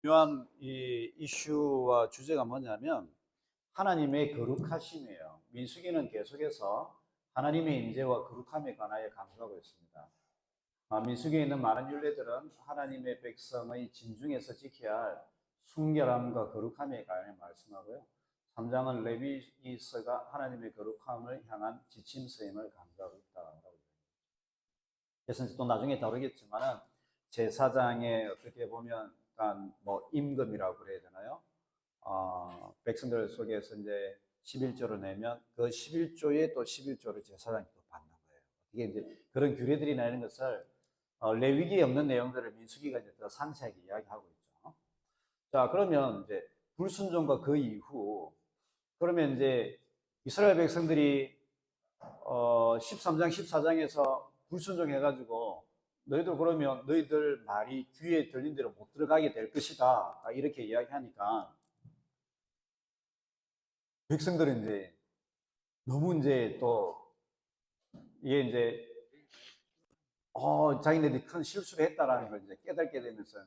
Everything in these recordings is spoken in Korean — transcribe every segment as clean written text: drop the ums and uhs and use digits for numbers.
중요한 이 이슈와 주제가 뭐냐면 하나님의 거룩하심이에요. 민수기는 계속해서 하나님의 임재와 거룩함에 관하여 강조하고 있습니다. 민수기에 있는 많은 율례들은 하나님의 백성의 진중에서 지켜야 할 순결함과 거룩함에 관해 말씀하고요. 3장은 레위기서가 하나님의 거룩함을 향한 지침서임을 강조하고 있다고. 그래서 또 나중에 다루겠지만은 제4장에 어떻게 보면 뭐 임금이라고 그래야 되나요? 백성들 속에서 이제 11조를 내면 그 11조에 또 11조를 제사장이 또 받는 거예요. 이게 이제 그런 규례들이 나는 것을 레위기에 없는 내용들을 민수기가 이제 더 상세하게 이야기하고 있죠. 자, 그러면 이제 불순종과 그 이후 그러면 이제 이스라엘 백성들이 13장, 14장에서 불순종해가지고 너희들 그러면 너희들 말이 귀에 들린 대로 못 들어가게 될 것이다. 이렇게 이야기하니까 백성들은 이제 너무 이제 또 이게 이제 자기네들이 큰 실수를 했다라는 걸 이제 깨닫게 되면서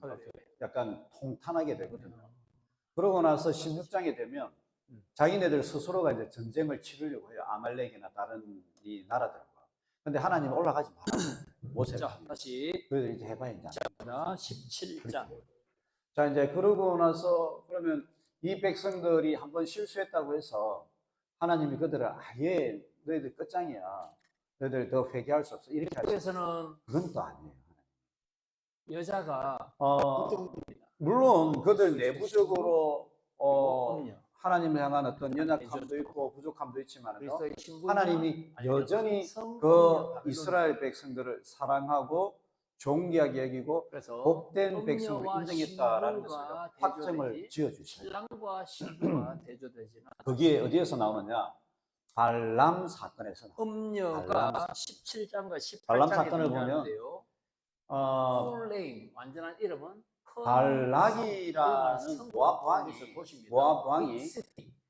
약간 통탄하게 되거든요. 그러고 나서 16장에 되면 자기네들 스스로가 이제 전쟁을 치르려고 해요. 아말렉이나 다른 이 나라들과. 근데 하나님 올라가지 마라. 자, 다시 그래서 이제 해봐야 이제. 17장. 자, 이제 그러고 나서 그러면 이 백성들이 한번 실수했다고 해서 하나님이 그들을 아예 너희들 끝장이야. 너희들 더 회개할 수 없어. 이렇게 그래서는 그건 또 아니에요. 여자가 물론 그들 내부적으로 하나님을 향한 어떤 연약함도 있고 부족함도 있지만 하나님이 여전히 그 이스라엘 백성들을 사랑하고 존귀하게 여기고 복된 백성을 인정했다라는 것을 확정을 지어주셔요. 신랑과 신부가 대조되지는 거기에 어디에서 나오느냐? 발람 사건에서 음녀가 17장과 18장에 발람 사건을 보면 풀네임 완전한 이름은 발락이라는 모압 왕이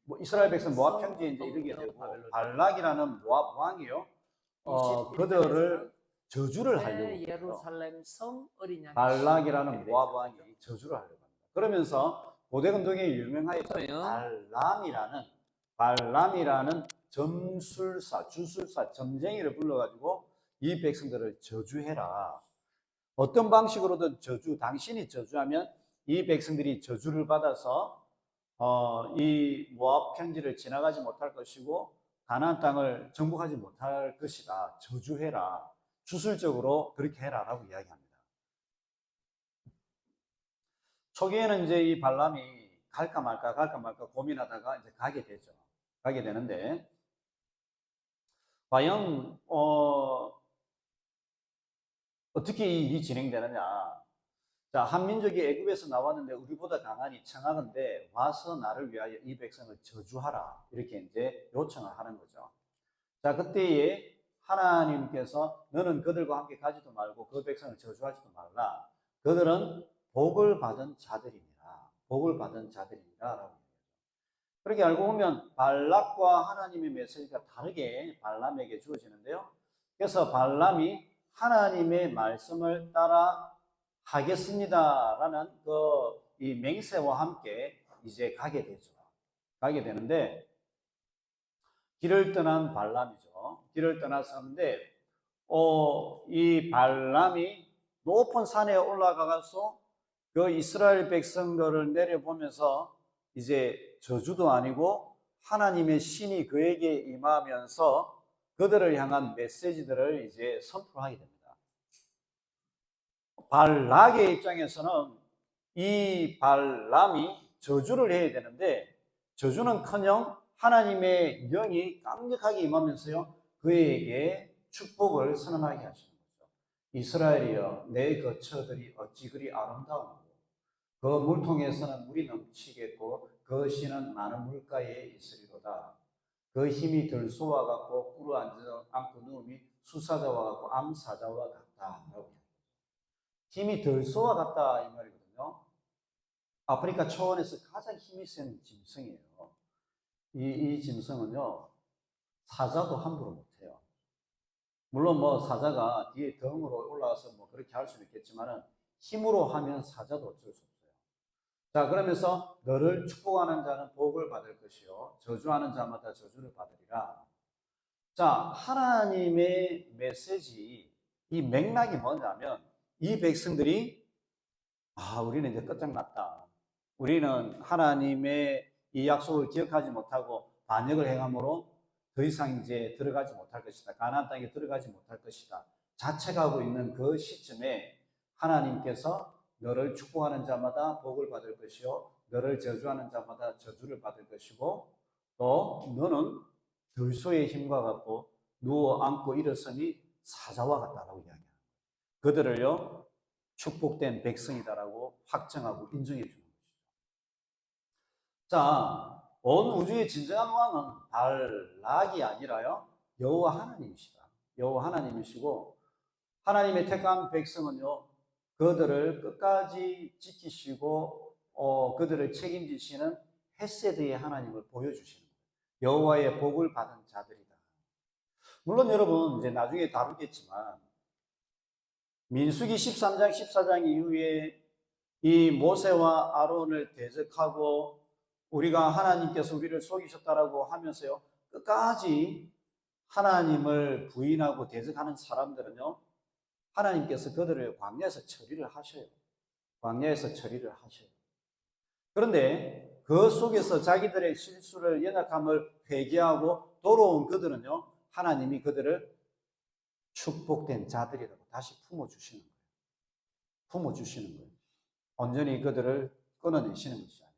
뭐 이스라엘 백성 모압 평지에 이제 이르게 되고 발락이라는 모압 왕이요. 그들을 저주를 하려고 예루살렘 성 어린 양 발락이라는 모압 왕이 저주를 하려고 합니다. 그러면서 고대근동에 유명하였던 발람이라는 점술사, 주술사, 점쟁이를 불러가지고 이 백성들을 저주해라. 어떤 방식으로든 당신이 저주하면 이 백성들이 저주를 받아서 이 모압 평지를 지나가지 못할 것이고 가나안 땅을 정복하지 못할 것이다. 저주해라. 주술적으로 그렇게 해라라고 이야기합니다. 초기에는 이제 이 발람이 갈까 말까 고민하다가 이제 가게 되죠. 가게 되는데 과연 어떻게 이 일이 진행되느냐? 자, 한 민족이 애굽에서 나왔는데 우리보다 강하니 청하건대 와서 나를 위하여 이 백성을 저주하라. 이렇게 이제 요청을 하는 거죠. 자, 그때에 하나님께서 너는 그들과 함께 가지도 말고 그 백성을 저주하지도 말라. 그들은 복을 받은 자들이니라. 복을 받은 자들이니라. 그렇게 알고 보면 발락과 하나님의 메시지가 다르게 발람에게 주어지는데요. 그래서 발람이 하나님의 말씀을 따라 하겠습니다라는 이 맹세와 함께 이제 가게 되죠. 가게 되는데 길을 떠난 발람이죠. 길을 떠났었는데 이 발람이 높은 산에 올라가서 그 이스라엘 백성들을 내려보면서 이제 저주도 아니고 하나님의 신이 그에게 임하면서 그들을 향한 메시지들을 이제 선포하게 됩니다. 발락의 입장에서는 이 발람이 저주를 해야 되는데 저주는커녕 하나님의 영이 강력하게 임하면서요 그에게 축복을 선언하게 하시는 거죠. 이스라엘이여 내 거처들이 어찌 그리 아름다운고 그 물통에서는 물이 넘치겠고 그 씨는 많은 물가에 있으리로다. 그 힘이 들소와 같고 꿇어 앉고 누움이 수사자와 같고 암사자와 같다. 힘이 들소와 같다 이 말이거든요. 아프리카 초원에서 가장 힘이 센 짐승이에요. 이 짐승은요 사자도 함부로 못해요. 물론 뭐 사자가 뒤에 덩으로 올라와서 뭐 그렇게 할 수는 있겠지만은 힘으로 하면 사자도 어쩔 수 없어요. 자, 그러면서 너를 축복하는 자는 복을 받을 것이요 저주하는 자마다 저주를 받으리라. 자, 하나님의 메시지, 이 맥락이 뭐냐면 이 백성들이 우리는 이제 끝장났다. 우리는 하나님의 이 약속을 기억하지 못하고 반역을 행함으로 더 이상 이제 들어가지 못할 것이다. 가나안 땅에 들어가지 못할 것이다. 자책하고 있는 그 시점에 하나님께서 너를 축복하는 자마다 복을 받을 것이요 너를 저주하는 자마다 저주를 받을 것이고 또 너는 들소의 힘과 같고 누워 앉고 일어서니 사자와 같다라고 이야기합니다. 그들을요 축복된 백성이다라고 확정하고 인정해 주는 것이죠. 자, 온 우주의 진정한 왕은 발락이 아니라요 여호와 하나님이시다. 여호와 하나님이시고 하나님의 택한 백성은요 그들을 끝까지 지키시고 그들을 책임지시는 헤세드의 하나님을 보여주시는 거예요. 여호와의 복을 받은 자들이다. 물론 여러분 이제 나중에 다루겠지만 민수기 13장 14장 이후에 이 모세와 아론을 대적하고 우리가 하나님께서 우리를 속이셨다라고 하면서요 끝까지 하나님을 부인하고 대적하는 사람들은요 하나님께서 그들을 광야에서 처리를 하셔요. 광야에서 처리를 하셔요. 그런데 그 속에서 자기들의 실수를 연약함을 회개하고 돌아온 그들은요 하나님이 그들을 축복된 자들이라고 다시 품어주시는 거예요. 품어주시는 거예요. 온전히 그들을 끊어내시는 것이 아니라.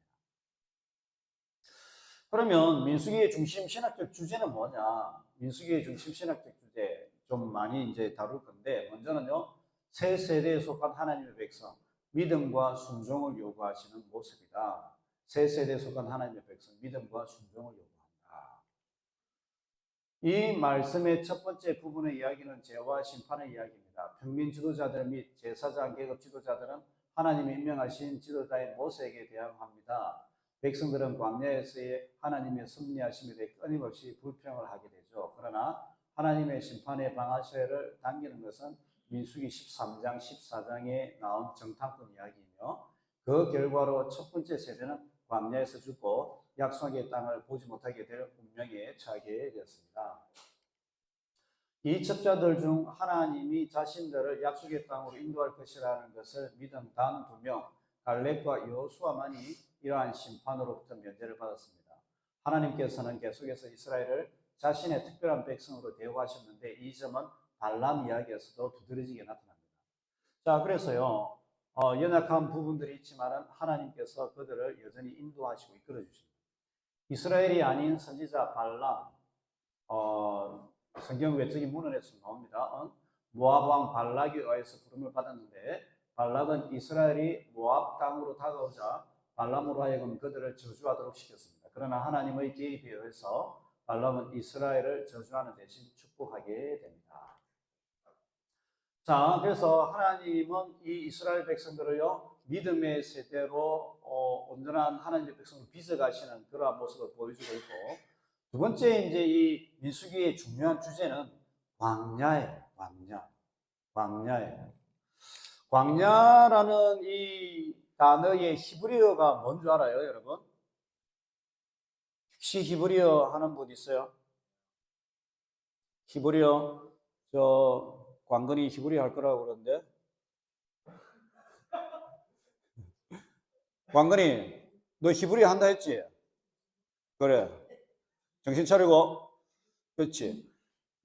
그러면 민수기의 중심 신학적 주제는 뭐냐? 민수기의 중심 신학적 주제 좀 많이 이제 다룰 건데 먼저는요. 새 세대에 속한 하나님의 백성, 믿음과 순종을 요구하시는 모습이다. 새 세대에 속한 하나님의 백성, 믿음과 순종을 요구한다. 이 말씀의 첫 번째 부분의 이야기는 죄와 심판의 이야기입니다. 평민 지도자들 및 제사장 계급 지도자들은 하나님이 임명하신 지도자인 모세에게 대항합니다. 백성들은 광야에서의 하나님의 섭리하심에 대해 끊임없이 불평을 하게 되죠. 그러나 하나님의 심판의 방아쇠를 당기는 것은 민수기 13장, 14장에 나온 정탐꾼 이야기이며 그 결과로 첫 번째 세대는 광야에서 죽고 약속의 땅을 보지 못하게 될 운명에 처하게 되었습니다. 이 첩자들 중 하나님이 자신들을 약속의 땅으로 인도할 것이라는 것을 믿은 단 2명, 갈렙과 여호수아만이 이러한 심판으로부터 면제를 받았습니다. 하나님께서는 계속해서 이스라엘을 자신의 특별한 백성으로 대우하셨는데 이 점은 발람 이야기에서도 두드러지게 나타납니다. 자, 그래서요, 연약한 부분들이 있지만 하나님께서 그들을 여전히 인도하시고 이끌어 주십니다. 이스라엘이 아닌 선지자 발람, 성경 외적인 문헌에서 나옵니다. 모압 왕 발락에 의해서 부름을 받았는데 발락은 이스라엘이 모압 땅으로 다가오자 발람으로 하여금 그들을 저주하도록 시켰습니다. 그러나 하나님의 개입에 의해서 발람은 이스라엘을 저주하는 대신 축복하게 됩니다. 자, 그래서 하나님은 이 이스라엘 백성들을요 믿음의 세대로 온전한 하나님의 백성을 빚어가시는 그러한 모습을 보여주고 있고, 두 번째 이제 이 민수기의 중요한 주제는 광야예요. 광야예요. 광야라는 이 단어의 히브리어가 뭔 줄 알아요, 여러분? 혹시 히브리어 하는 분 있어요? 히브리어 광근이 히브리어 할 거라고 그러는데. 광근이 너 히브리어 한다 했지? 그래. 정신 차리고. 그렇지.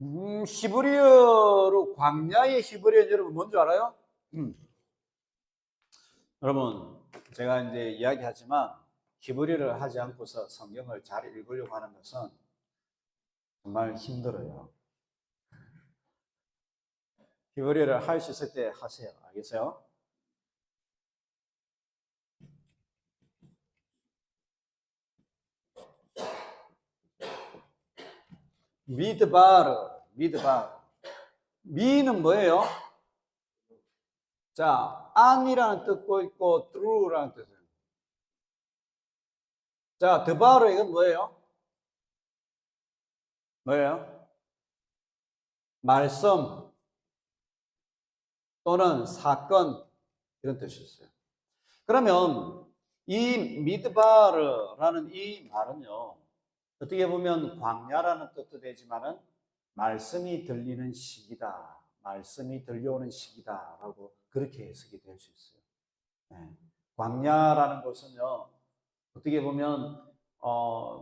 히브리어로 광야의 히브리어 여러분 뭔지 알아요? 여러분 제가 이제 이야기하지만 히브리어를 하지 않고서 성경을 잘 읽으려고 하는 것은 정말 힘들어요. 히브리어를 할 수 있을 때 하세요. 알겠어요? 미드바르. 미는 뭐예요? 자, 안이라는 뜻도 있고 트루라는 뜻이에요. 자, 드바르 이건 뭐예요? 말씀 또는 사건 이런 뜻이었어요. 그러면 이 미드바르라는 이 말은요, 어떻게 보면 광야라는 뜻도 되지만은 말씀이 들리는 시기다, 말씀이 들려오는 시기다라고 그렇게 해석이 될 수 있어요. 네. 광야라는 것은요, 어떻게 보면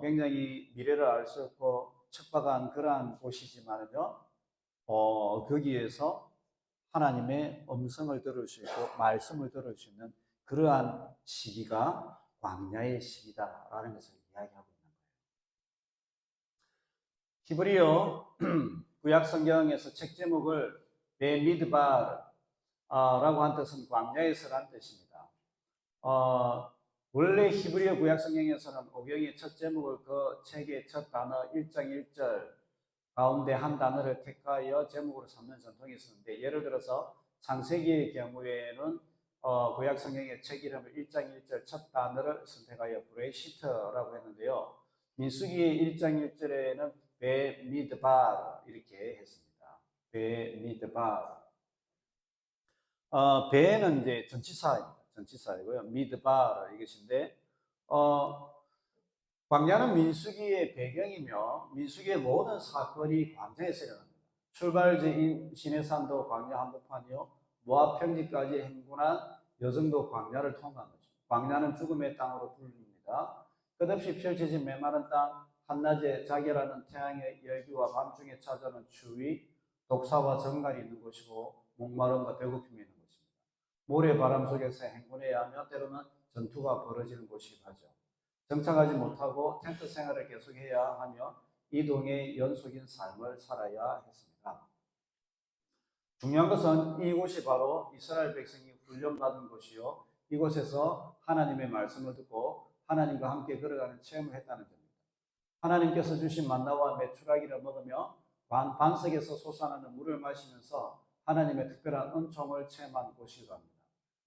굉장히 미래를 알 수 없고 척박한 그러한 곳이지만요, 거기에서 하나님의 음성을 들을 수 있고 말씀을 들을 수 있는 그러한 시기가 광야의 시기다라는 것을 이야기하고 있는 거예요. 히브리어 구약 성경에서 책 제목을 베미드바라고 한 뜻은 광야에서라는 뜻입니다. 원래 히브리어 구약 성경에서는 오경의 첫 제목을 그 책의 첫 단어 1장 1절 가운데 한 단어를 택하여 제목으로 삼는 전통이 있었는데, 예를 들어서 창세기의 경우에는 구약 성경의 책 이름을 1장 1절 첫 단어를 선택하여 브레시트라고 했는데요. 민수기의 1장 1절에는 베미드바 이렇게 했습니다. 베미드바. 베는 이제 전치사입니다. 전치사이고요. 미드바 이것인데, 광야는 민수기의 배경이며 민수기의 모든 사건이 광야에서 일어납니다. 출발지인 시내산도 광야 한복판이요, 모압 평지까지 행군한 여정도 광야를 통과한 거죠. 광야는 죽음의 땅으로 불립니다. 끝없이 펼쳐진 메마른 땅, 한낮에 자결하는 태양의 열기와 밤중에 찾아오는 추위, 독사와 정갈이 있는 곳이고 목마름과 배고픔이 있는 곳입니다. 모래바람 속에서 행군해야 하며 때로는 전투가 벌어지는 곳이기도 하죠. 정착하지 못하고 텐트 생활을 계속해야 하며 이동의 연속인 삶을 살아야 했습니다. 중요한 것은 이곳이 바로 이스라엘 백성이 훈련받은 곳이요, 이곳에서 하나님의 말씀을 듣고 하나님과 함께 걸어가는 체험을 했다는 점입니다. 하나님께서 주신 만나와 메추라기를 먹으며 반석에서 솟아나는 물을 마시면서 하나님의 특별한 은총을 체험한 곳이기도 합니다.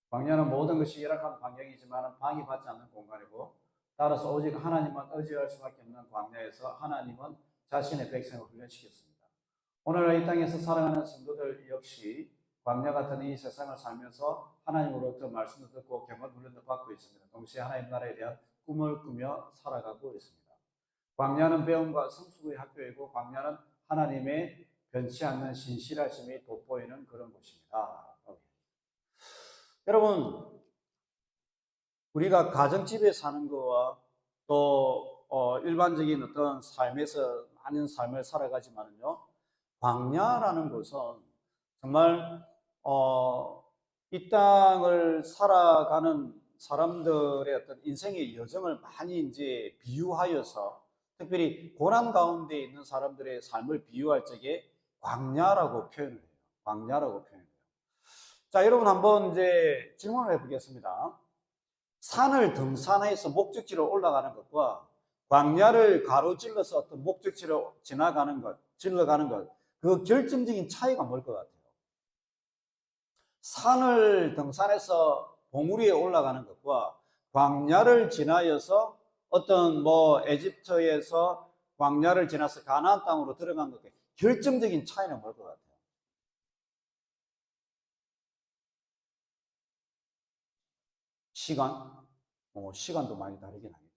광야는 모든 것이 열악한 환경이지만 방해받지 않는 공간이고, 따라서 오직 하나님만 의지할 수밖에 없는 광야에서 하나님은 자신의 백성을 훈련시켰습니다. 오늘날 이 땅에서 살아가는 성도들 역시 광야 같은 이 세상을 살면서 하나님으로부터 말씀을 듣고 경험 훈련도 받고 있습니다. 동시에 하나님 나라에 대한 꿈을 꾸며 살아가고 있습니다. 광야는 배움과 성숙의 학교이고, 광야는 하나님의 변치 않는 신실하심이 돋보이는 그런 곳입니다. 여러분, 우리가 가정집에 사는 거와 또 일반적인 어떤 삶에서 많은 삶을 살아가지만은요, 광야라는 것은 정말 이 땅을 살아가는 사람들의 어떤 인생의 여정을 많이 이제 비유하여서, 특별히 고난 가운데 있는 사람들의 삶을 비유할 적에 광야라고 표현을 해요. 광야라고 표현해요. 자, 여러분 한번 이제 질문을 해보겠습니다. 산을 등산해서 목적지로 올라가는 것과 광야를 가로질러서 어떤 목적지로 지나가는 것, 질러가는 것, 그 결정적인 차이가 뭘 것 같아요? 산을 등산해서 봉우리 위에 올라가는 것과 광야를 지나여서 어떤 에집트에서 광야를 지나서 가나안 땅으로 들어간 것, 결정적인 차이는 뭘 것 같아요? 시간? 시간도 많이 다르긴 하겠죠.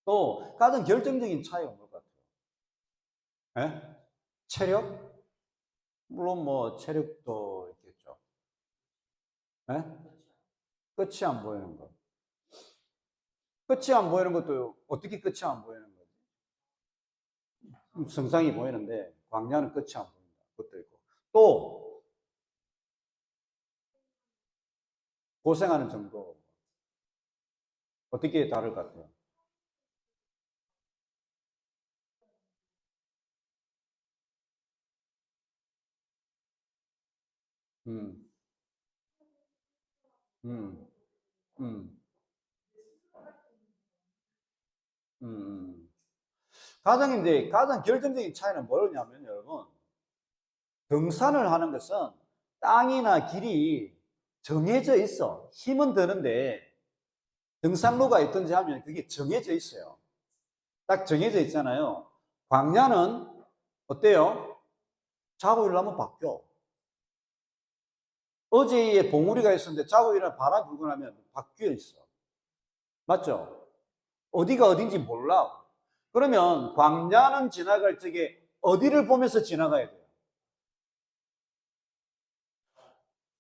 또 가장 결정적인 차이가 뭘 것 같아요? 예? 체력? 물론 체력도 있겠죠. 예? 끝이 안 보이는 것. 끝이 안 보이는 것도 어떻게 끝이 안 보이는 거지? 성상이 보이는데 광야는 끝이 안 보인다. 그것도 있고. 또 고생하는 정도 어떻게 다를 것 같아요? 음, 음, 음, 음. 가장 결정적인 차이는 뭐냐면, 여러분, 등산을 하는 것은 땅이나 길이 정해져 있어. 힘은 드는데 등산로가 있든지 하면 그게 정해져 있어요. 딱 정해져 있잖아요. 광야는 어때요? 자고 일어나면 바뀌어. 어제에 봉우리가 있었는데 자고 일어나 바람 불고 나면 바뀌어 있어. 맞죠? 어디가 어딘지 몰라. 그러면 광야는 지나갈 적에 어디를 보면서 지나가야 돼요?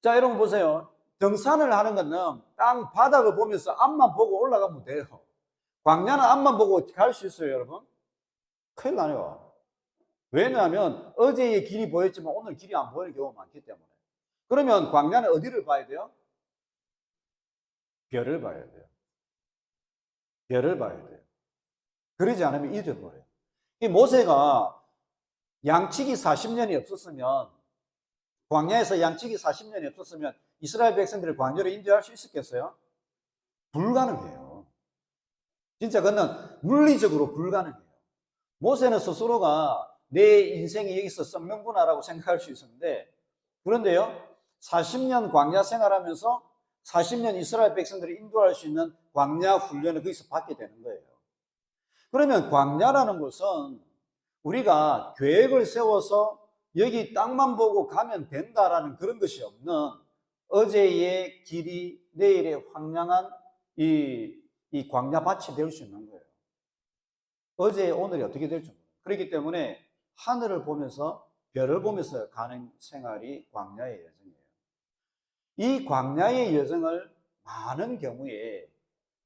자, 여러분 보세요. 등산을 하는 거는 땅 바닥을 보면서 앞만 보고 올라가면 돼요. 광야는 앞만 보고 갈 수 있어요, 여러분? 큰일 나요. 왜냐하면 어제의 길이 보였지만 오늘 길이 안 보이는 경우가 많기 때문에. 그러면 광야는 어디를 봐야 돼요? 별을 봐야 돼요. 별을 봐야 돼요. 그러지 않으면 잊어버려요. 이 모세가 양치기 40년이 없었으면, 광야에서 양치기 40년이 없었으면 이스라엘 백성들을 광야로 인도할 수 있었겠어요? 불가능해요. 진짜 그건 물리적으로 불가능해요. 모세는 스스로가 내 인생이 여기서 썩는구나라고 생각할 수 있었는데, 그런데요, 40년 광야 생활하면서 40년 이스라엘 백성들을 인도할 수 있는 광야 훈련을 거기서 받게 되는 거예요. 그러면 광야라는 것은 우리가 계획을 세워서 여기 땅만 보고 가면 된다라는 그런 것이 없는, 어제의 길이 내일의 황량한 이 광야밭이 될 수 있는 거예요. 어제 오늘이 어떻게 될지 모르겠어요. 그렇기 때문에 하늘을 보면서 별을 보면서 가는 생활이 광야의 여정이에요. 이 광야의 여정을 많은 경우에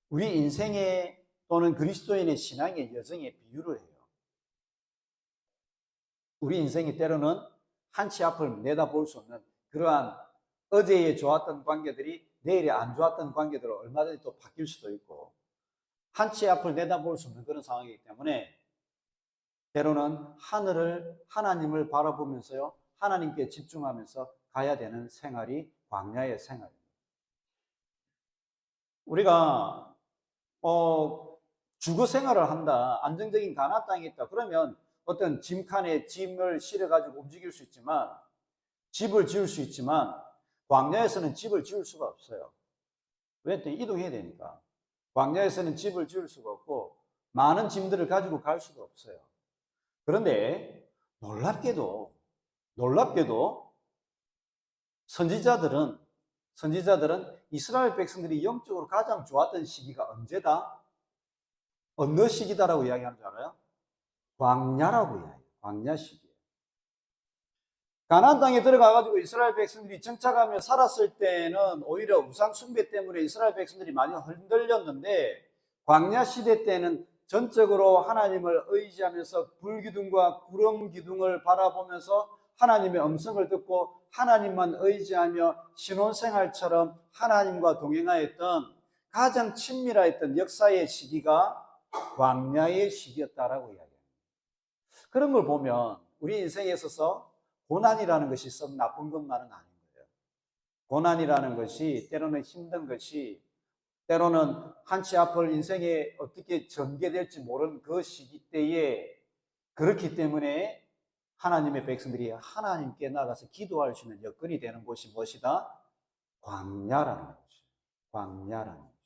우리 인생의 또는 그리스도인의 신앙의 여정에 비유를 해요. 우리 인생이 때로는 한치 앞을 내다볼 수 없는 그러한, 어제에 좋았던 관계들이 내일에 안 좋았던 관계들로 얼마든지 또 바뀔 수도 있고, 한치 앞을 내다볼 수 없는 그런 상황이기 때문에 때로는 하나님을 바라보면서요, 하나님께 집중하면서 가야 되는 생활이 광야의 생활입니다. 우리가 주거 생활을 한다, 안정적인 가나안 땅이 있다, 그러면 어떤 짐칸에 짐을 실어가지고 움직일 수 있지만, 집을 지을 수 있지만, 광야에서는 집을 지을 수가 없어요. 왜? 이동해야 되니까. 광야에서는 집을 지을 수가 없고 많은 짐들을 가지고 갈 수가 없어요. 그런데 놀랍게도 선지자들은 이스라엘 백성들이 영적으로 가장 좋았던 시기가 언제다? 어느 시기다라고 이야기하는 줄 알아요? 광야라고 이야기해요. 광야 시기. 가나안 땅에 들어가가지고 이스라엘 백성들이 정착하며 살았을 때는 오히려 우상 숭배 때문에 이스라엘 백성들이 많이 흔들렸는데, 광야 시대 때는 전적으로 하나님을 의지하면서 불기둥과 구름 기둥을 바라보면서 하나님의 음성을 듣고 하나님만 의지하며 신혼생활처럼 하나님과 동행하였던 가장 친밀했던 역사의 시기가 광야의 시기였다라고 이야기합니다. 그런 걸 보면 우리 인생에 있어서 고난이라는 것이 썩 나쁜 것만은 아닌 거예요. 고난이라는 것이 때로는 힘든 것이, 때로는 한치 앞을 인생에 어떻게 전개될지 모르는 그 시기 때에, 그렇기 때문에 하나님의 백성들이 하나님께 나가서 기도할 수 있는 여건이 되는 곳이 무엇이다? 광야라는 것이에요. 광야라는 것이에요.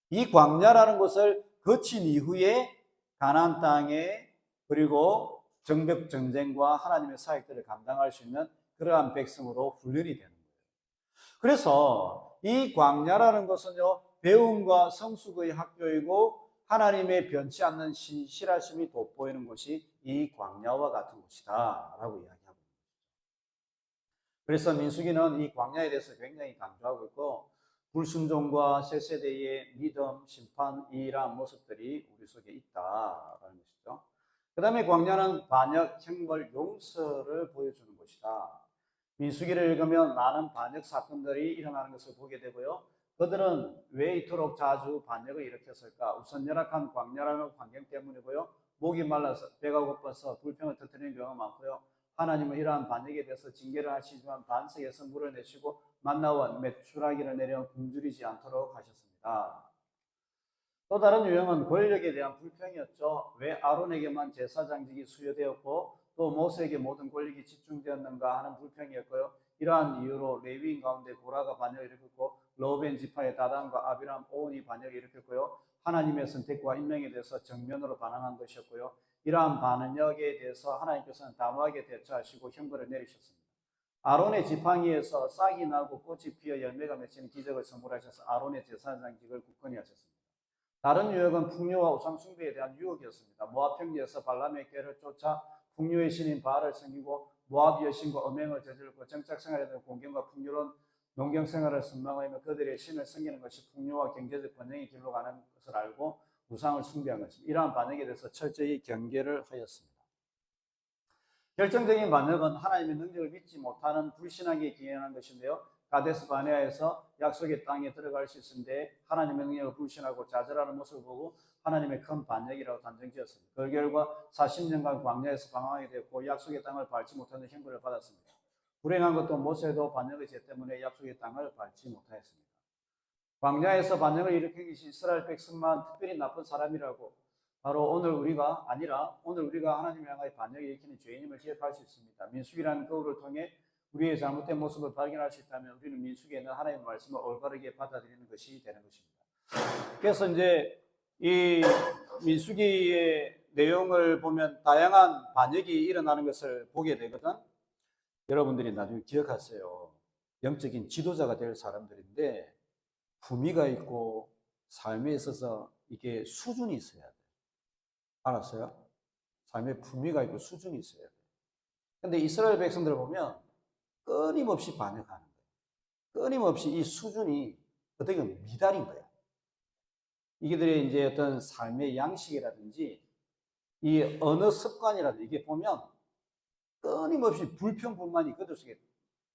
이 광야라는 것을 거친 이후에 가나안 땅에, 그리고 정벽 전쟁과 하나님의 사역들을 감당할 수 있는 그러한 백성으로 훈련이 되는 거예요. 그래서 이 광야라는 것은요, 배움과 성숙의 학교이고 하나님의 변치 않는 신실하심이 돋보이는 곳이 이 광야와 같은 곳이다 라고 이야기하고 있습니다. 그래서 민수기는 이 광야에 대해서 굉장히 강조하고 있고, 불순종과 새 세대의 믿음, 심판, 이러한 모습들이 우리 속에 있다라는 것이죠. 그 다음에 광야는 반역, 형벌, 용서를 보여주는 곳이다. 민수기를 읽으면 많은 반역 사건들이 일어나는 것을 보게 되고요. 그들은 왜 이토록 자주 반역을 일으켰을까? 우선 열악한 광야라는 환경 때문이고요. 목이 말라서, 배가 고파서 불평을 터뜨리는 경우가 많고요. 하나님은 이러한 반역에 대해서 징계를 하시지만 반석에서 물을 내시고 만나와 메추라기를 내려 굶주리지 않도록 하셨습니다. 또 다른 유형은 권력에 대한 불평이었죠. 왜 아론에게만 제사장직이 수여되었고 또 모세에게 모든 권력이 집중되었는가 하는 불평이었고요. 이러한 이유로 레위인 가운데 고라가 반역을 일으켰고 로벤 지파의 다단과 아비람, 오온이 반역을 일으켰고요. 하나님의 선택과 임명에 대해서 정면으로 반항한 것이었고요. 이러한 반역에 대해서 하나님께서는 단호하게 대처하시고 형벌을 내리셨습니다. 아론의 지팡이에서 싹이 나고 꽃이 피어 열매가 맺히는 기적을 선물하셔서 아론의 제사장직을 굳건히 하셨습니다. 다른 유혹은 풍요와 우상 숭배에 대한 유혹이었습니다. 모압 평지에서 발람의 꾀를 쫓아 풍요의 신인 바알을 섬기고 모압 여신과 음행을 저질렀고 정착 생활에도 공경과 풍요로운 농경 생활을 선망하며 그들의 신을 섬기는 것이 풍요와 경제적 번영의 길로 가는 것을 알고 우상을 숭배한 것입니다. 이러한 반역에 대해서 철저히 경계를 하였습니다. 결정적인 반역은 하나님의 능력을 믿지 못하는 불신앙에 기인한 것인데요. 가데스 바네아에서 약속의 땅에 들어갈 수 있었는데 하나님의 능력을 불신하고 좌절하는 모습을 보고 하나님의 큰 반역이라고 단정지었습니다. 그 결과 40년간 광야에서 방황하게 되었고 약속의 땅을 밟지 못하는 형벌을 받았습니다. 불행한 것도 모세도 반역의 죄 때문에 약속의 땅을 밟지 못하였습니다. 광야에서 반역을 일으킨 것이 이스라엘 백성만 특별히 나쁜 사람이라고 바로 오늘 우리가 하나님을 향하여 반역을 일으키는 죄인임을 기억할 수 있습니다. 민수기라는 거울을 통해 우리의 잘못된 모습을 발견할 수 있다면 우리는 민수기에 있는 하나님의 말씀을 올바르게 받아들이는 것이 되는 것입니다. 그래서 이제 이 민수기의 내용을 보면 다양한 반역이 일어나는 것을 보게 되거든. 여러분들이 나중에 기억하세요. 영적인 지도자가 될 사람들인데 품위가 있고 삶에 있어서 이게 수준이 있어야 돼. 알았어요? 삶에 품위가 있고 수준이 있어야 돼. 근데 이스라엘 백성들을 보면 끊임없이 반역하는 거예요. 끊임없이 이 수준이 어떻게 보면 미달인 거야. 이들의 이제 어떤 삶의 양식이라든지 이 언어 습관이라든지 이게 보면 끊임없이 불평불만이 그들 속에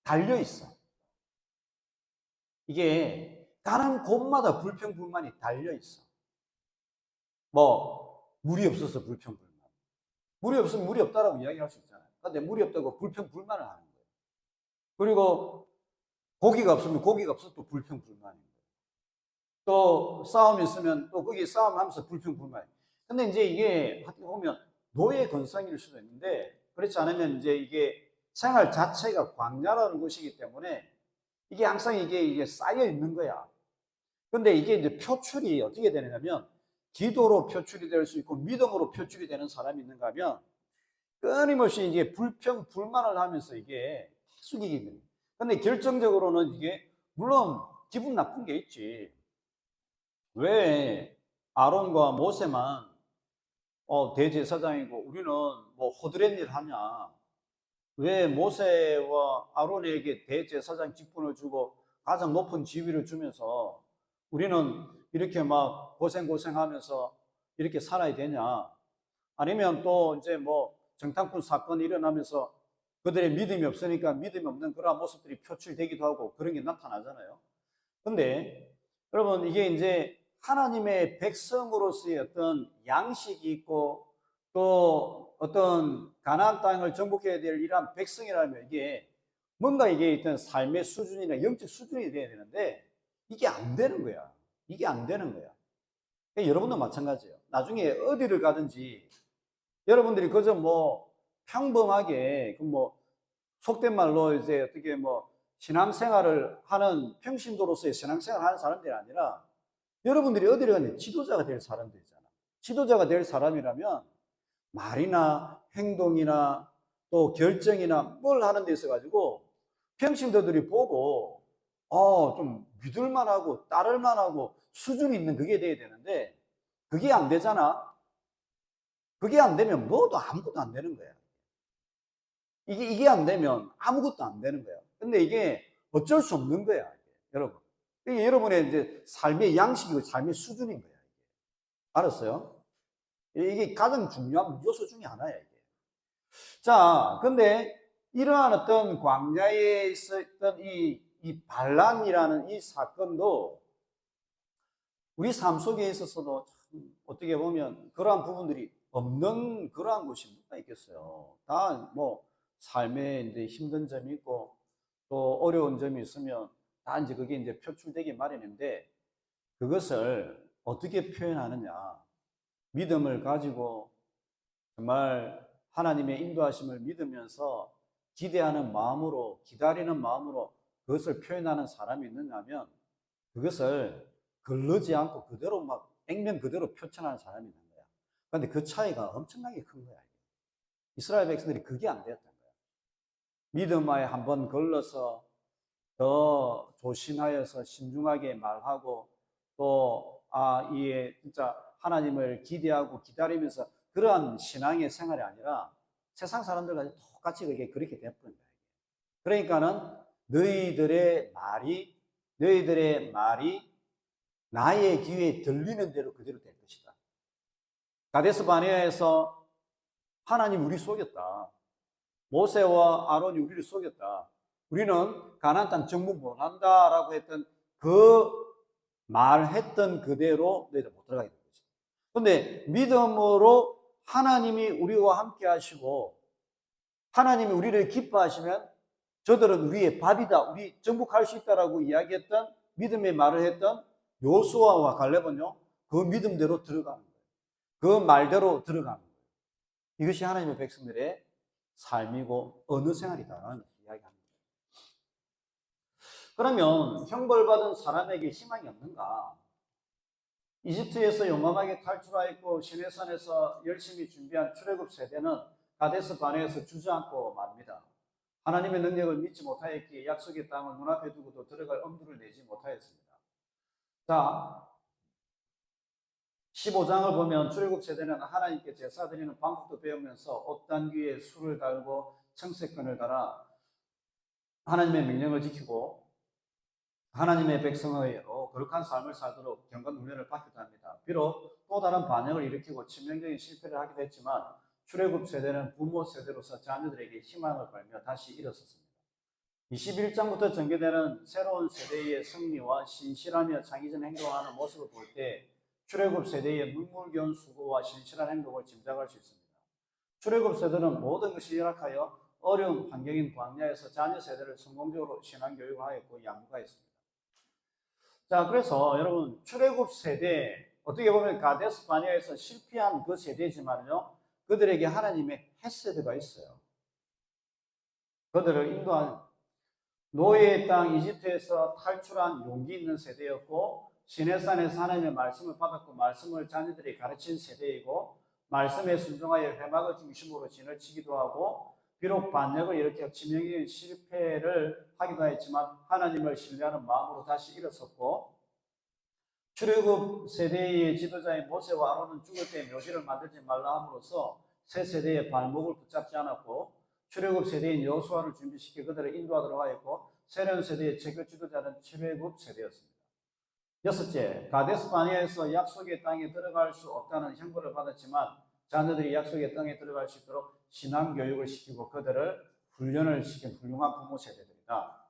달려 있어. 이게 가는 곳마다 불평불만이 달려 있어. 뭐 물이 없어서 불평불만. 물이 없으면 물이 없다라고 이야기할 수 있잖아요. 근데 물이 없다고 불평불만을 하는 거예요. 그리고 고기가 없으면 고기가 없어서 또 불평불만인 거예요. 또 싸움이 있으면 또 거기 싸움하면서 불평불만. 근데 이제 이게 어떻게 보면 노예 건성일 수도 있는데 그렇지 않으면 이제 이게 생활 자체가 광야라는 곳이기 때문에 이게 항상 이게 쌓여 있는 거야. 근데 이게 이제 표출이 어떻게 되느냐면 기도로 표출이 될 수 있고 믿음으로 표출이 되는 사람이 있는가 하면 끊임없이 이게 불평불만을 하면서 이게 계속 이기게 됩니다. 근데 결정적으로는 이게 물론 기분 나쁜 게 있지. 왜 아론과 모세만 대제사장이고 우리는 뭐 허드렛 일 하냐? 왜 모세와 아론에게 대제사장 직분을 주고 가장 높은 지위를 주면서 우리는 이렇게 막 고생하면서 이렇게 살아야 되냐? 아니면 또 이제 뭐 정탐꾼 사건이 일어나면서 그들의 믿음이 없으니까 믿음이 없는 그런 모습들이 표출되기도 하고 그런 게 나타나잖아요. 근데 여러분 이게 이제 하나님의 백성으로서의 어떤 양식이 있고 또 어떤 가나안 땅을 정복해야 될 이러한 백성이라면 이게 뭔가 이게 어떤 삶의 수준이나 영적 수준이 돼야 되는데 이게 안 되는 거야. 이게 안 되는 거야. 여러분도 마찬가지예요. 나중에 어디를 가든지 여러분들이 그저 뭐 평범하게 뭐 속된 말로 이제 어떻게 뭐 신앙생활을 하는 평신도로서의 신앙생활을 하는 사람들이 아니라 여러분들이 어디를 가든 지도자가 될 사람들이잖아. 지도자가 될 사람이라면 말이나 행동이나 또 결정이나 뭘 하는 데 있어 가지고 평신도들이 보고 좀 믿을만하고 따를만하고 수준이 있는 그게 돼야 되는데 그게 안 되잖아. 그게 안 되면 뭐도 아무것도 안 되는 거야. 이게 안 되면 아무것도 안 되는 거야. 근데 이게 어쩔 수 없는 거야, 여러분. 이게 여러분의 이제 삶의 양식이고 삶의 수준인 거야. 알았어요? 이게 가장 중요한 요소 중에 하나야, 이게. 자, 근데 이러한 어떤 광야에 있었던 이 반란이라는 이 사건도 우리 삶 속에 있어서도 참 어떻게 보면 그러한 부분들이 없는 그러한 것이 뭐가 있겠어요. 다 뭐 삶에 이제 힘든 점이 있고 또 어려운 점이 있으면 다 이제 그게 이제 표출되기 마련인데 그것을 어떻게 표현하느냐. 믿음을 가지고 정말 하나님의 인도하심을 믿으면서 기대하는 마음으로 기다리는 마음으로 그것을 표현하는 사람이 있느냐 하면 그것을 걸르지 않고 그대로 막 액면 그대로 표현하는 사람이 있는 거야. 그런데 그 차이가 엄청나게 큰 거야. 이스라엘 백성들이 그게 안 되었던 거야. 믿음에 한번 걸러서 더 조심하여서 신중하게 말하고 또 이에 진짜 하나님을 기대하고 기다리면서 그러한 신앙의 생활이 아니라 세상 사람들과 똑같이 그렇게 돼버린 거예요. 그러니까는 너희들의 말이 나의 귀에 들리는 대로 그대로 될 것이다. 가데스 바네아에서 하나님 우리 속였다. 모세와 아론이 우리를 속였다. 우리는 가나안 땅 정복 못한다라고 했던 그 말했던 그대로 너희들 못 들어가게 된 것이다. 그런데 믿음으로 하나님이 우리와 함께 하시고 하나님이 우리를 기뻐하시면 저들은 우리의 밥이다. 우리 정복할 수 있다라고 이야기했던 믿음의 말을 했던 요수아와 갈렙은요. 그 믿음대로 들어가는 거예요. 그 말대로 들어가는 거예요. 이것이 하나님의 백성들의 삶이고 어느 생활이다라는 것을 이야기합니다. 그러면 형벌받은 사람에게 희망이 없는가? 이집트에서 용감하게 탈출하였고 시내산에서 열심히 준비한 출애굽 세대는 가데스 바네아에서 주저앉고 맙니다. 하나님의 능력을 믿지 못하였기에 약속의 땅을 눈앞에 두고도 들어갈 엄두를 내지 못하였습니다. 자, 15장을 보면 출애굽 세대는 하나님께 제사드리는 방법도 배우면서 옷단귀에 술을 달고 청색끈을 달아 하나님의 명령을 지키고 하나님의 백성의 거룩한 삶을 살도록 경건 훈련을 받기도 합니다. 비록 또 다른 반역을 일으키고 치명적인 실패를 하기도 했지만 출애굽 세대는 부모 세대로서 자녀들에게 희망을 걸며 다시 일어섰습니다. 21장부터 전개되는 새로운 세대의 승리와 신실하며 창의적인 행동하는 모습을 볼 때 출애굽 세대의 눈물겨운 수고와 신실한 행동을 짐작할 수 있습니다. 출애굽 세대는 모든 것이 열악하여 어려운 환경인 광야에서 자녀 세대를 성공적으로 신앙 교육을 하였고 양육하였습니다. 자, 그래서 여러분 출애굽 세대 어떻게 보면 가데스 바네아에서 실패한 그 세대지만요, 그들에게 하나님의 헤세드가 있어요. 그들을 인도한 노예의 땅 이집트에서 탈출한 용기 있는 세대였고 시내산에서 하나님의 말씀을 받았고 말씀을 자녀들이 가르친 세대이고 말씀에 순종하여 회막을 중심으로 진을 치기도 하고 비록 반역을 일으켜 치명적인 실패를 하기도 했지만 하나님을 신뢰하는 마음으로 다시 일어섰고 출애굽 세대의 지도자인 모세와 아론은 죽을 때 묘지를 만들지 말라 함으로써 새 세대의 발목을 붙잡지 않았고 출애굽 세대인 여호수아를 준비시켜 그들을 인도하도록 하였고 새로운 세대의 제교 지도자는 출애굽 세대였습니다. 여섯째, 가데스 바네아에서 약속의 땅에 들어갈 수 없다는 형벌을 받았지만 자녀들이 약속의 땅에 들어갈 수 있도록 신앙 교육을 시키고 그들을 훈련을 시킨 훌륭한 부모 세대들이다.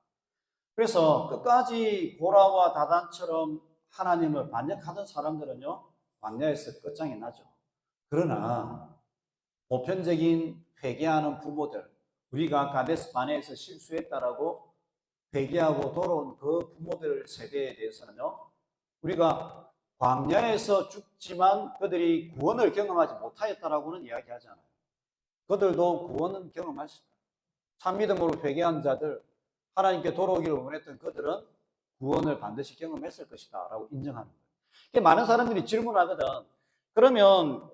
그래서 끝까지 고라와 다단처럼 하나님을 반역하던 사람들은요, 광야에서 끝장이 나죠. 그러나 보편적인 회개하는 부모들, 우리가 가데스 바네아에서 실수했다라고 회개하고 돌아온 그 부모들 세대에 대해서는요, 우리가 광야에서 죽지만 그들이 구원을 경험하지 못하였다라고는 이야기하지 않아요. 그들도 구원은 경험했습니다. 참믿음으로 회개한 자들, 하나님께 돌아오기를 원했던 그들은 구원을 반드시 경험했을 것이다 라고 인정하는 거예요. 많은 사람들이 질문하거든. 그러면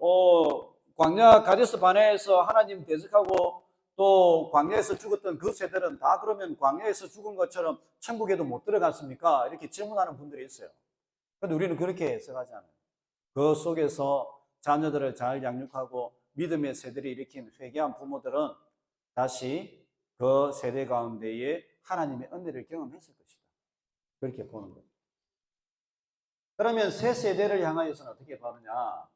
광야 가데스 바네아에서 하나님 대적하고 또 광야에서 죽었던 그 세대는 다 그러면 광야에서 죽은 것처럼 천국에도 못 들어갔습니까? 이렇게 질문하는 분들이 있어요. 그런데 우리는 그렇게 해석하지 않아요. 그 속에서 자녀들을 잘 양육하고 믿음의 세대를 일으킨 회개한 부모들은 다시 그 세대 가운데에 하나님의 은혜를 경험했을 것이다. 그렇게 보는 거예요. 그러면 새 세대를 향하여서는 어떻게 바르냐?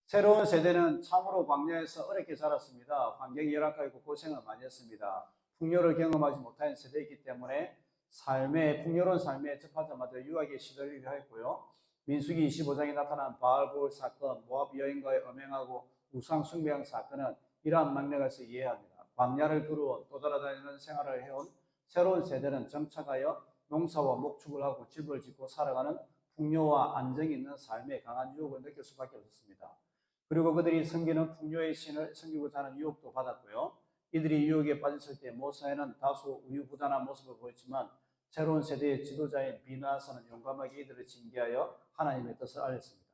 새로운 세대는 참으로 광야에서 어렵게 자랐습니다. 환경이 열악하고 고생을 많이 했습니다. 풍요를 경험하지 못한 세대이기 때문에 풍요로운 삶에 접하자마자 유학에 시달리기도 했고요. 민수기 25장에 나타난 바알볼 사건, 모압 여인과의 엄행하고 우상 숭배한 사건은 이러한 맥락에서 이해합니다. 광야를 두루어 도달아다니는 생활을 해온 새로운 세대는 정착하여 농사와 목축을 하고 집을 짓고 살아가는 풍요와 안정이 있는 삶에 강한 유혹을 느낄 수밖에 없었습니다. 그리고 그들이 섬기는 풍요의 신을 섬기고자 하는 유혹도 받았고요. 이들이 유혹에 빠졌을 때 모세는 다소 우유부단한 모습을 보였지만 새로운 세대의 지도자인 비나아서는 용감하게 이들을 징계하여 하나님의 뜻을 알렸습니다.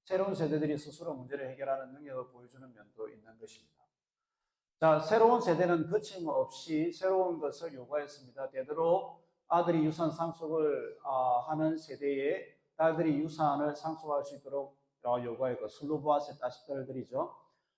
새로운 세대들이 스스로 문제를 해결하는 능력을 보여주는 면도 있는 것입니다. 자, 새로운 세대는 거침없이 새로운 것을 요구했습니다. 되도록 아들이 유산 상속을 하는 세대에 딸들이 유산을 상속할 수 있도록 요구하였고, 슬로보아스의 딸들이죠.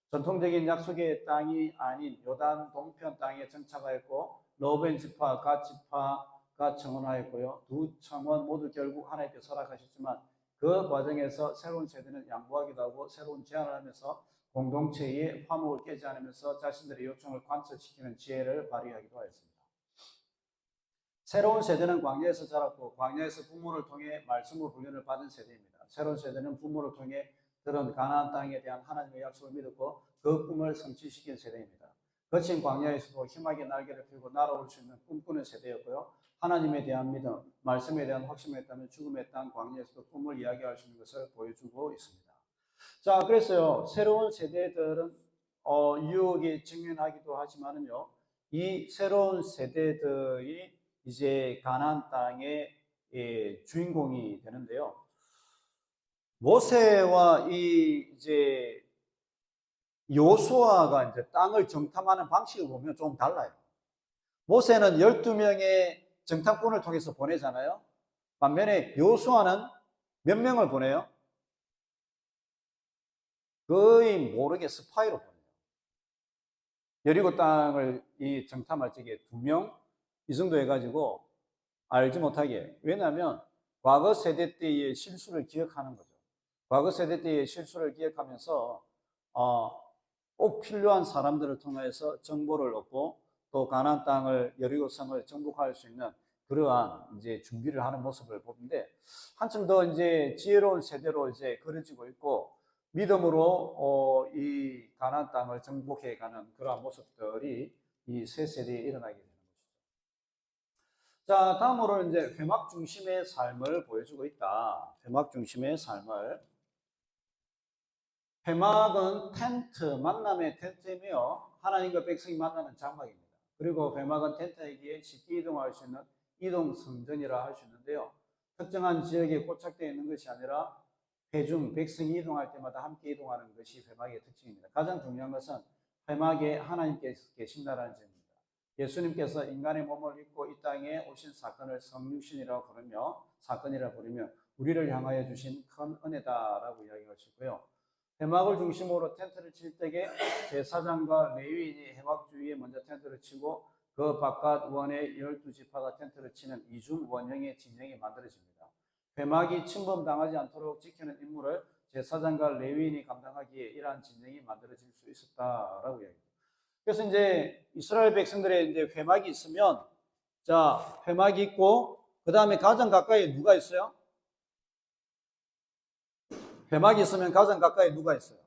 전통적인 약속의 땅이 아닌 요단 동편 땅에 정착하였고, 로벤 지파, 갓 지파가 청원하였고요. 두 청원 모두 결국 하나님께서 허락하셨지만 그 과정에서 새로운 세대는 양보하기도 하고 새로운 제안을 하면서 공동체의 화목을 깨지 않으면서 자신들의 요청을 관철시키는 지혜를 발휘하기도 하였습니다. 새로운 세대는 광야에서 자랐고 광야에서 부모를 통해 말씀과 훈련을 받은 세대입니다. 새로운 세대는 부모를 통해 들은 가나안 땅에 대한 하나님의 약속을 믿었고 그 꿈을 성취시킨 세대입니다. 거친 광야에서도 희망의 날개를 펴고 날아올 수 있는 꿈꾸는 세대였고요. 하나님에 대한 믿음, 말씀에 대한 확신이 있다면 죽음의 땅 광야에서도 꿈을 이야기할 수 있는 것을 보여주고 있습니다. 자, 그래서요, 새로운 세대들은 유혹에 직면하기도 하지만은요, 이 새로운 세대들이 이제 가나안 땅의 주인공이 되는데요. 모세와 이제 요수아가 이제 땅을 정탐하는 방식을 보면 좀 달라요. 모세는 12명의 정탐꾼을 통해서 보내잖아요. 반면에 요수아는 몇 명을 보내요? 거의 모르게 스파이로 보내요. 여리고 땅을 이 정탐할 적에 2명 이 정도 해가지고 알지 못하게. 왜냐하면 과거 세대 때의 실수를 기억하는 거죠. 과거 세대 때의 실수를 기억하면서 꼭 필요한 사람들을 통해서 정보를 얻고 또 가나안 땅을 여리고 성을 정복할 수 있는 그러한 이제 준비를 하는 모습을 보는데 한층 더 이제 지혜로운 세대로 이제 그려지고 있고 믿음으로 이 가나안 땅을 정복해 가는 그러한 모습들이 이 새 세대에 일어나게 되는 것이죠. 자, 다음으로는 이제 회막 중심의 삶을 보여주고 있다. 회막 중심의 삶을. 회막은 텐트, 만남의 텐트이며 하나님과 백성이 만나는 장막입니다. 그리고 회막은 텐트이기에 쉽게 이동할 수 있는 이동 성전이라 할 수 있는데요. 특정한 지역에 고착되어 있는 것이 아니라 회중, 백성이 이동할 때마다 함께 이동하는 것이 회막의 특징입니다. 가장 중요한 것은 회막에 하나님께서 계신다는 점입니다. 예수님께서 인간의 몸을 입고 이 땅에 오신 사건을 성육신이라고 부르며 우리를 향하여 주신 큰 은혜다라고 이야기할 수 있고요. 회막을 중심으로 텐트를 칠 때에 제사장과 레위인이 회막 주위에 먼저 텐트를 치고 그 바깥 원의 12지파가 텐트를 치는 이중 원형의 진영이 만들어집니다. 회막이 침범당하지 않도록 지키는 임무를 제사장과 레위인이 감당하기에 이러한 진영이 만들어질 수 있었다라고 이야기합니다. 그래서 이제 이스라엘 백성들의 이제 회막이 있으면 자, 회막이 있고 그 다음에 가장 가까이 누가 있어요? 회막이 있으면 가장 가까이 누가 있어요?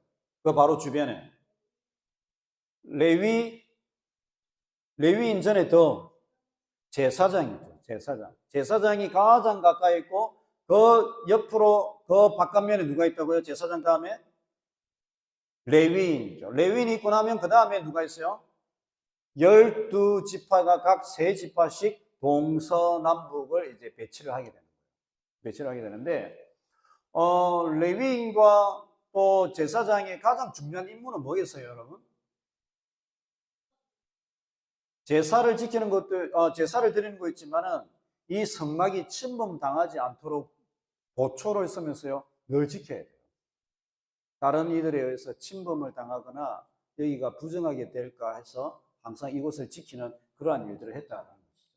그 바로 주변에 레위인 전에 더 제사장이죠. 제사장이 가장 가까이 있고 그 옆으로 그 바깥면에 누가 있다고요? 제사장 다음에 레위인이죠. 레위인이 있고 나면 그 다음에 누가 있어요? 12지파가 각 3지파씩 동서남북을 이제 배치를 하게 되는 거예요. 배치를 하게 되는데 레위인과 또 제사장의 가장 중요한 임무는 뭐겠어요, 여러분? 제사를 지키는 것도, 제사를 드리는 거 있지만은 이 성막이 침범당하지 않도록 보초를 쓰면서요, 늘 지켜야 돼요. 다른 이들에 의해서 침범을 당하거나 여기가 부정하게 될까 해서 항상 이곳을 지키는 그러한 일들을 했다는 것이죠.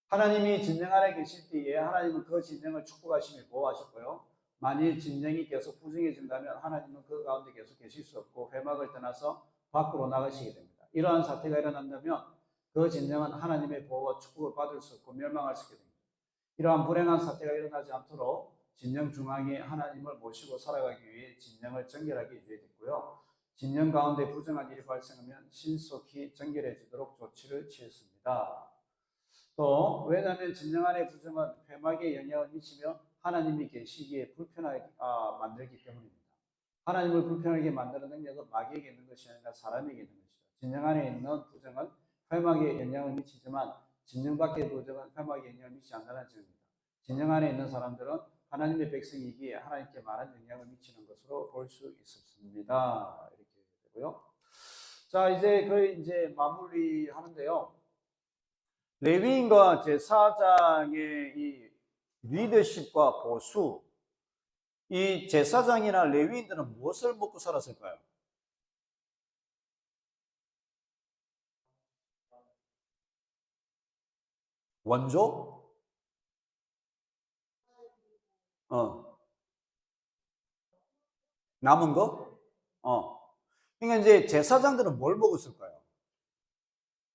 하나님이 진영 안에 계실 때에 하나님은 그 진영을 축복하시며 보호하셨고요. 만일 진영이 계속 부정해진다면 하나님은 그 가운데 계속 계실 수 없고 회막을 떠나서 밖으로 나가시게 됩니다. 이러한 사태가 일어난다면 그 진영은 하나님의 보호와 축복을 받을 수 없고 멸망할 수 있게 됩니다. 이러한 불행한 사태가 일어나지 않도록 진영 중앙에 하나님을 모시고 살아가기 위해 진영을 정결하게 유지했고요. 진영 가운데 부정한 일이 발생하면 신속히 정결해지도록 조치를 취했습니다. 또 왜냐하면 진영 안의 부정은 회막에 영향을 미치며 하나님이 계시기에 불편하게 만들기 때문입니다. 하나님을 불편하게 만드는 능력은 마귀에게 있는 것이 아니라 사람에게 있는 것이죠. 진영 안에 있는 부정은 회막에 영향을 미치지만 진영 밖의 부정은 회막에 영향을 미치지 않는다는 점입니다. 진영 안에 있는 사람들은 하나님의 백성이기에 하나님께 많은 영향을 미치는 것으로 볼 수 있었습니다. 이렇게 되고요. 자, 이제 거의 이제 마무리하는데요. 레위인과 제사장의 이 리더십과 보수, 이 제사장이나 레위인들은 무엇을 먹고 살았을까요? 원조? 남은 거? 그러니까 이제 제사장들은 뭘 먹었을까요?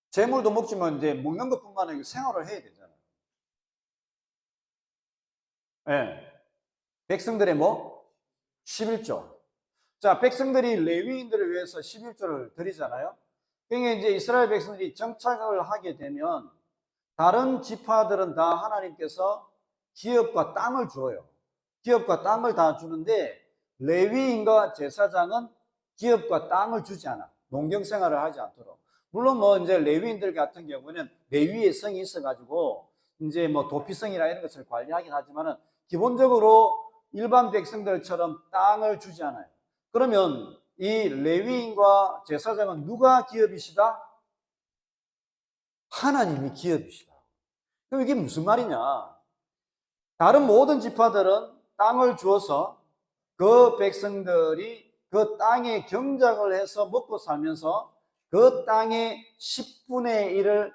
재물도 먹지만 이제 먹는 것뿐만 아니라 생활을 해야 되잖아요. 예. 백성들의 뭐? 11조. 자, 백성들이 레위인들을 위해서 11조를 드리잖아요. 그러니까 이제 이스라엘 백성들이 정착을 하게 되면 다른 지파들은 다 하나님께서 기업과 땅을 줘요. 기업과 땅을 다 주는데 레위인과 제사장은 기업과 땅을 주지 않아. 농경 생활을 하지 않도록. 물론 뭐 이제 레위인들 같은 경우는 레위의 성이 있어가지고 이제 뭐 도피성이나 이런 것을 관리하긴 하지만은 기본적으로 일반 백성들처럼 땅을 주지 않아요. 그러면 이 레위인과 제사장은 누가 기업이시다? 하나님이 기업이시다. 그럼 이게 무슨 말이냐? 다른 모든 지파들은 땅을 주어서 그 백성들이 그 땅에 경작을 해서 먹고 살면서 그 땅의 10분의 1을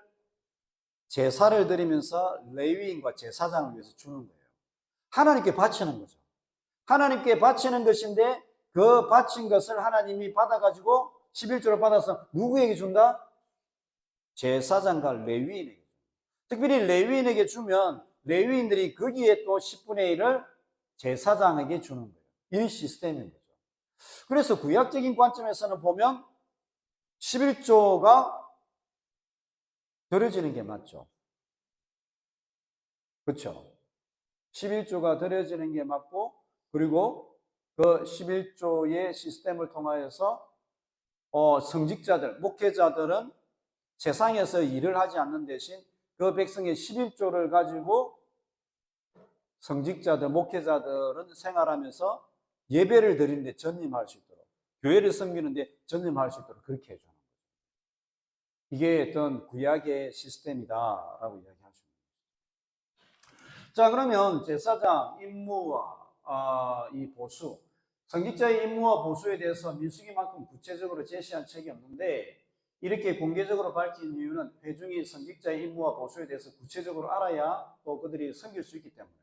제사를 드리면서 레위인과 제사장을 위해서 주는 거예요. 하나님께 바치는 거죠. 하나님께 바치는 것인데 그 바친 것을 하나님이 받아가지고 11조를 받아서 누구에게 준다? 제사장과 레위인에게. 특별히 레위인에게 주면 레위인들이 거기에 또 10분의 1을 제사장에게 주는 거예요. 이 시스템인 거죠. 그래서 구약적인 관점에서는 보면 11조가 드려지는 게 맞죠. 그렇죠. 11조가 드려지는 게 맞고, 그리고 그 11조의 시스템을 통하여서 성직자들, 목회자들은 세상에서 일을 하지 않는 대신 그 백성의 11조를 가지고 성직자들, 목회자들은 생활하면서 예배를 드리는데 전념할 수 있도록, 교회를 섬기는데 전념할 수 있도록 그렇게 해주는 거죠. 이게 어떤 구약의 시스템이다라고 이야기할 수 있습니다. 자, 그러면 제사장 임무와 이 보수, 성직자의 임무와 보수에 대해서 민수기만큼 구체적으로 제시한 책이 없는데 이렇게 공개적으로 밝힌 이유는 회중이 성직자의 임무와 보수에 대해서 구체적으로 알아야 또 그들이 섬길 수 있기 때문에,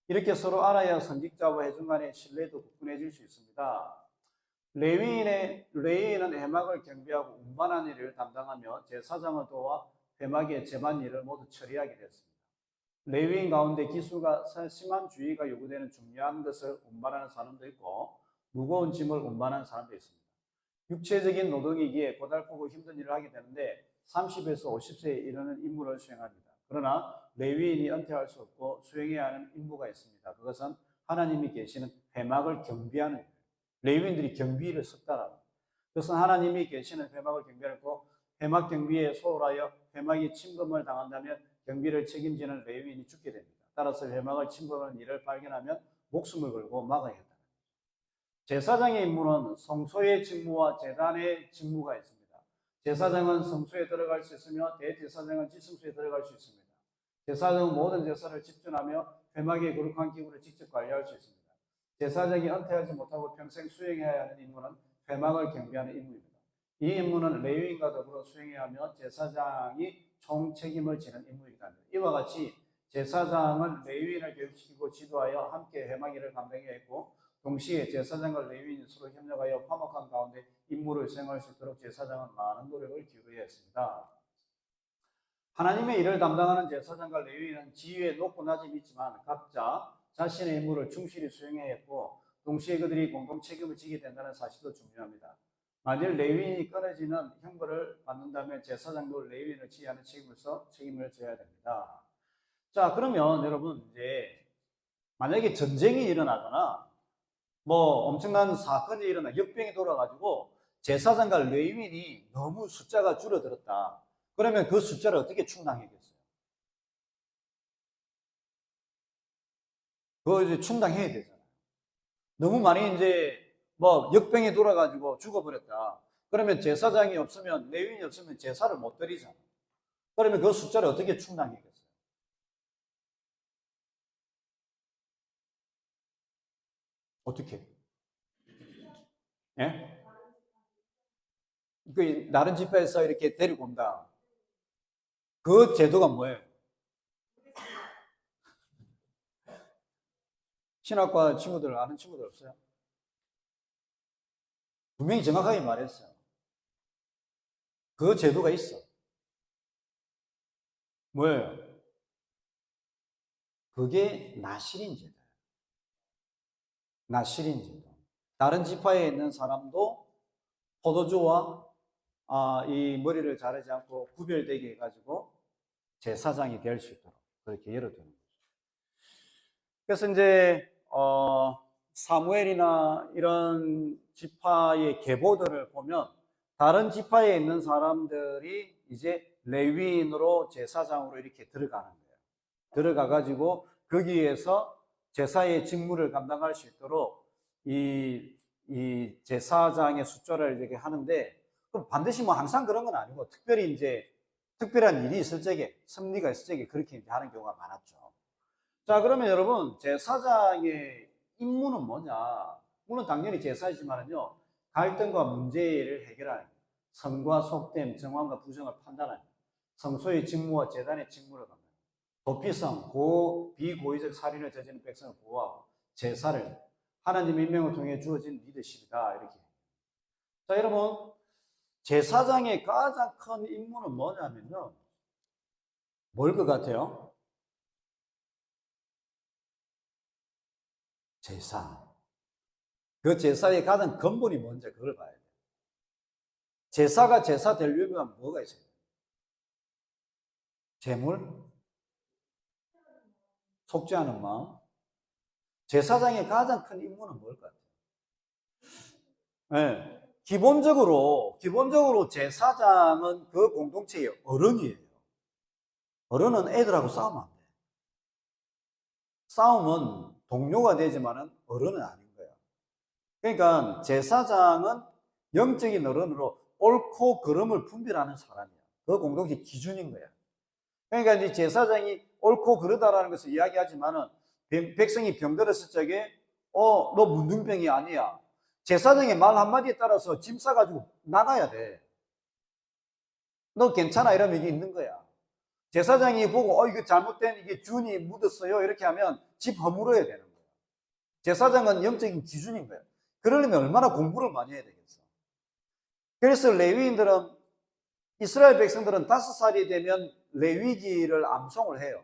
이렇게 서로 알아야 성직자와 회중 간의 신뢰도 굳건해질 수 있습니다. 레위인은 회막을 경비하고 운반하는 일을 담당하며 제사장을 도와 회막의 제반 일을 모두 처리하게 되었습니다. 레위인 가운데 기술과 심한 주의가 요구되는 중요한 것을 운반하는 사람도 있고 무거운 짐을 운반하는 사람도 있습니다. 육체적인 노동이기에 고달프고 힘든 일을 하게 되는데 30에서 50세에 이르는 임무를 수행합니다. 그러나 레위인이 은퇴할 수 없고 수행해야 하는 임무가 있습니다. 그것은 하나님이 계시는 회막을 경비하는 일이에요. 레위인들이 경비를 섰다라고. 그것은 하나님이 계시는 회막을 경비하고 회막 경비에 소홀하여 회막이 침범을 당한다면 경비를 책임지는 레위인이 죽게 됩니다. 따라서 회막을 침범하는 일을 발견하면 목숨을 걸고 막아야 한다. 제사장의 임무는 성소의 직무와 제단의 직무가 있습니다. 제사장은 성소에 들어갈 수 있으며 대제사장은 지성소에 들어갈 수 있습니다. 제사장은 모든 제사를 집중하며 회막의 거룩한 기구를 직접 관리할 수 있습니다. 제사장이 은퇴하지 못하고 평생 수행해야 하는 임무는 회막을 경비하는 임무입니다. 이 임무는 레위인과 더불어 수행해야 하며 제사장이 총 책임을 지는 임무이기도 합니다. 이와 같이 제사장은 레위인을 교육시키고 지도하여 함께 회막 일을 감당해야 했고, 동시에 제사장과 레위인이 서로 협력하여 화목한 가운데 임무를 수행할 수 있도록 제사장은 많은 노력을 기울여야 했습니다. 하나님의 일을 담당하는 제사장과 레위인은 지위에 높고 낮음이 있지만 각자 자신의 임무를 충실히 수행해야 했고, 동시에 그들이 공동 책임을 지게 된다는 사실도 중요합니다. 만일 레위인이 끊어지는 형벌을 받는다면 제사장도 레위인을 지휘하는 책임으로서 책임을 져야 됩니다. 자, 그러면 여러분 이제 만약에 전쟁이 일어나거나 뭐 엄청난 사건이 일어나 역병이 돌아가지고 제사장과 레위인이 너무 숫자가 줄어들었다. 그러면 그 숫자를 어떻게 충당해야겠어요? 그거 이제 충당해야 되잖아요. 너무 많이 이제 뭐 역병이 돌아가지고 죽어버렸다. 그러면 제사장이 없으면, 레위인이 없으면 제사를 못 드리잖아. 그러면 그 숫자를 어떻게 충당해야겠어요? 어떻게? 예? 그 다른 집회에서 이렇게 데리고 온다. 그 제도가 뭐예요? 신학과 친구들 아는 친구들 없어요? 분명히 정확하게 말했어요. 그 제도가 있어. 뭐예요? 그게 나실인 제도예요. 나실인 제도. 다른 지파에 있는 사람도 포도주와 이 머리를 자르지 않고 구별되게 해가지고 제사장이 될 수 있도록 그렇게 열어두는 거죠. 그래서 이제 사무엘이나 이런 지파의 계보들을 보면 다른 지파에 있는 사람들이 이제 레위인으로 제사장으로 이렇게 들어가는 거예요. 들어가가지고 거기에서 제사의 직무를 감당할 수 있도록 이 제사장의 숫자를 이렇게 하는데 반드시 뭐 항상 그런 건 아니고 특별히 이제 특별한 일이 있을 적에 섭리가 있을 적에 그렇게 이제 하는 경우가 많았죠. 자, 그러면 여러분 제사장의 임무는 뭐냐? 물론 당연히 제사이지만은요 갈등과 문제를 해결하는 선과 속됨, 정황과 부정을 판단하는 성소의 직무와 제단의 직무를 감당하는 도피성, 비고의적 살인을 저지르는 백성을 보호하고 제사를 하나님의 임명을 통해 주어진 리더십이다 이렇게. 자, 여러분 제사장의 가장 큰 임무는 뭐냐면요 뭘 것 같아요? 제사. 그 제사의 가장 근본이 뭔지 그걸 봐야 돼요. 제사가 제사 되려면 뭐가 있어요? 재물? 속지 않은 마음? 제사장의 가장 큰 임무는 뭘 같아요? 네. 기본적으로 제사장은 그 공동체의 어른이에요. 어른은 애들하고 싸우면 안 돼. 싸움은 동료가 되지만은 어른은 아닌 거예요. 그러니까 제사장은 영적인 어른으로 옳고 그름을 분별하는 사람이야. 그 공동체 기준인 거야. 그러니까 이제 제사장이 옳고 그르다라는 것을 이야기하지만은 백성이 병들었을 적에 너 문둥병이 아니야. 제사장의 말 한마디에 따라서 짐 싸가지고 나가야 돼. 너 괜찮아 이러면 이게 있는 거야. 제사장이 보고 이거 잘못된 이게 준이 묻었어요 이렇게 하면 집 허물어야 되는 거야. 제사장은 영적인 기준인 거야. 그러려면 얼마나 공부를 많이 해야 되겠어. 그래서 레위인들은 이스라엘 백성들은 5살이 되면 레위기를 암송을 해요.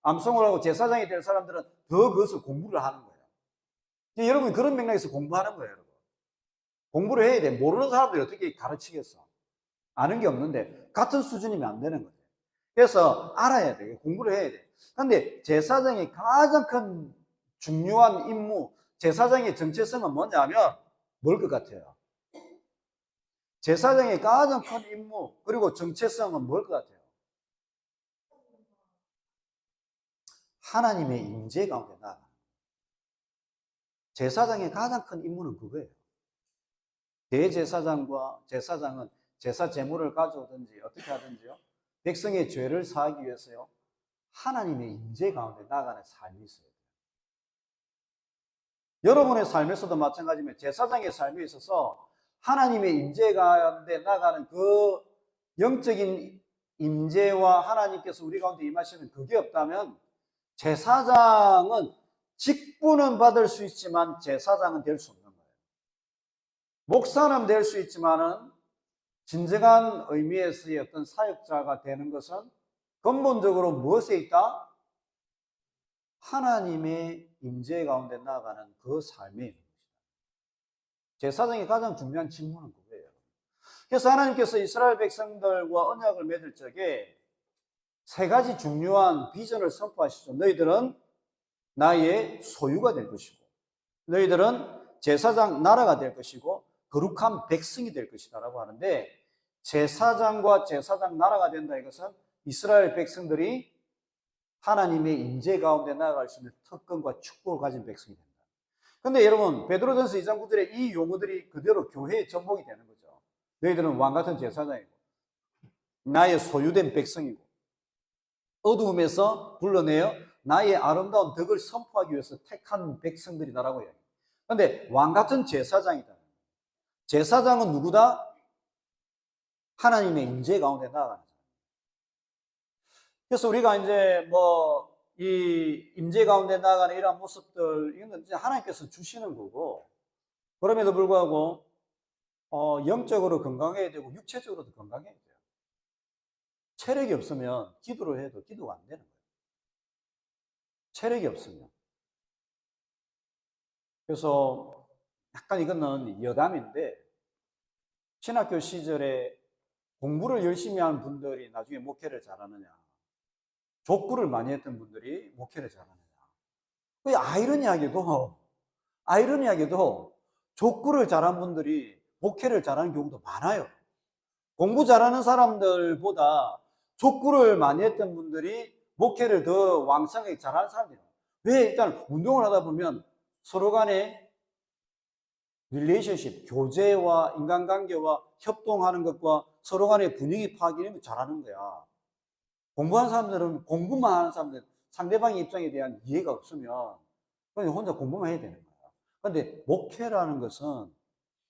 암송을 하고 제사장이 될 사람들은 더 그것을 공부를 하는 거예요. 여러분 그런 맥락에서 공부하는 거예요. 여러분. 공부를 해야 돼. 모르는 사람들이 어떻게 가르치겠어. 아는 게 없는데 같은 수준이면 안 되는 거죠. 그래서 알아야 돼. 공부를 해야 돼. 그런데 제사장의 가장 큰 중요한 임무, 제사장의 정체성은 뭐냐면 뭘 것 같아요? 제사장의 가장 큰 임무 그리고 정체성은 뭘 것 같아요? 하나님의 임재 가운데 나아가는 제사장의 가장 큰 임무는 그거예요. 대제사장과 제사장은 제사 제물을 가져오든지 어떻게 하든지요. 백성의 죄를 사하기 위해서요. 하나님의 임재 가운데 나아가는 삶이 있어요. 여러분의 삶에서도 마찬가지면 제사장의 삶에 있어서 하나님의 임재 가운데 나아가는 그 영적인 임재와 하나님께서 우리 가운데 임하시는 그게 없다면 제사장은 직분은 받을 수 있지만 제사장은 될 수 없는 거예요. 목사는 될 수 있지만은 진정한 의미에서의 어떤 사역자가 되는 것은 근본적으로 무엇에 있다? 하나님의 임재 가운데 나아가는 그 삶에 있는 것이다. 제사장의 가장 중요한 직무는 그거예요. 그래서 하나님께서 이스라엘 백성들과 언약을 맺을 적에 3가지 중요한 비전을 선포하시죠. 너희들은 나의 소유가 될 것이고 너희들은 제사장 나라가 될 것이고 거룩한 백성이 될 것이다 라고 하는데 제사장과 제사장 나라가 된다 이것은 이스라엘 백성들이 하나님의 임재 가운데 나아갈 수 있는 특권과 축복을 가진 백성이 된다. 근데 여러분 베드로전서 2장 9절에 이 용어들이 그대로 교회의 전복이 되는 거죠. 너희들은 왕같은 제사장이고 나의 소유된 백성이고 어두움에서 불러내어 나의 아름다운 덕을 선포하기 위해서 택한 백성들이다라고 해요. 근데 왕 같은 제사장이다. 제사장은 누구다? 하나님의 임재 가운데 나아가는 사람. 그래서 우리가 이제 뭐 이 임재 가운데 나아가는 이러한 모습들, 이건 이제 하나님께서 주시는 거고, 그럼에도 불구하고 영적으로 건강해야 되고 육체적으로도 건강해야 돼요. 체력이 없으면 기도를 해도 기도가 안 되는 거예요. 체력이 없으면. 그래서 약간 이거는 여담인데, 신학교 시절에 공부를 열심히 하는 분들이 나중에 목회를 잘하느냐, 족구를 많이 했던 분들이 목회를 잘하느냐. 그 아이러니하게도 족구를 잘한 분들이 목회를 잘하는 경우도 많아요. 공부 잘하는 사람들보다 족구를 많이 했던 분들이 목회를 더 왕성하게 잘하는 사람들이에요. 왜? 일단 운동을 하다 보면 서로 간에 릴레이션십, 교제와 인간관계와 협동하는 것과 서로 간의 분위기 파악 이런 거 잘하는 거야. 공부하는 사람들은 공부만 하는 사람들, 상대방의 입장에 대한 이해가 없으면 그냥 혼자 공부만 해야 되는 거야. 근데 목회라는 것은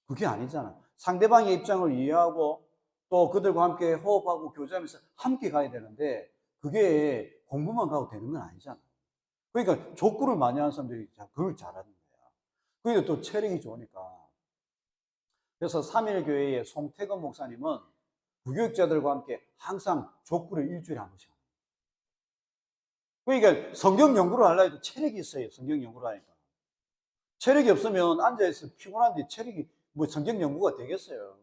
그게 아니잖아. 상대방의 입장을 이해하고 또 그들과 함께 호흡하고 교제하면서 함께 가야 되는데 그게 공부만 가도 되는 건 아니잖아. 그러니까 족구를 많이 하는 사람들이 그걸 잘하는 거야. 그게 또 체력이 좋으니까. 그래서 삼일교회의 송태건 목사님은 부교육자들과 함께 항상 족구를 일주일에 한 번씩. 그러니까 성경 연구를 하려 해도 체력이 있어요. 성경 연구를 하니까. 체력이 없으면 앉아있어 피곤한데 체력이 뭐 성경 연구가 되겠어요.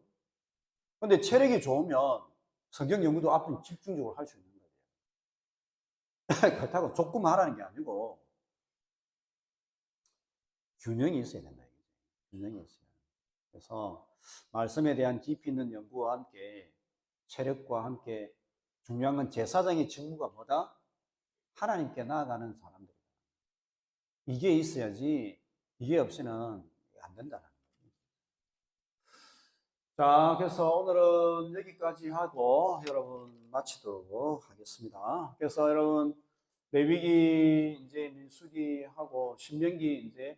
근데 체력이 좋으면 성경 연구도 앞으로 집중적으로 할 수 있는 거예요. 그렇다고 족구만 하라는 게 아니고 균형이 있어야 된다. 균형이 있어요. 그래서 말씀에 대한 깊이 있는 연구와 함께 체력과 함께 중요한 건 제사장의 직무가 뭐다? 하나님께 나아가는 사람들. 이게 있어야지 이게 없이는 안 된다는 거예요. 자, 그래서 오늘은 여기까지 하고 여러분 마치도록 하겠습니다. 그래서 여러분 레위기 이제 민수기 하고 신명기 이제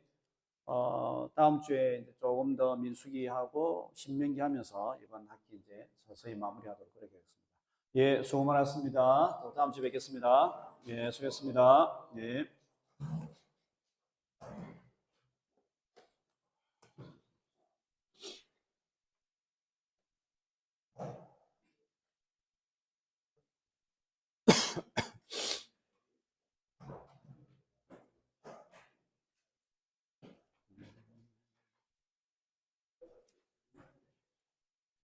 다음 주에 이제 조금 더 민수기 하고 신명기 하면서 이번 학기 이제 서서히 마무리하도록 그렇게 하겠습니다. 예, 수고 많았습니다. 또 다음 주에 뵙겠습니다. 예, 수고했습니다. 예.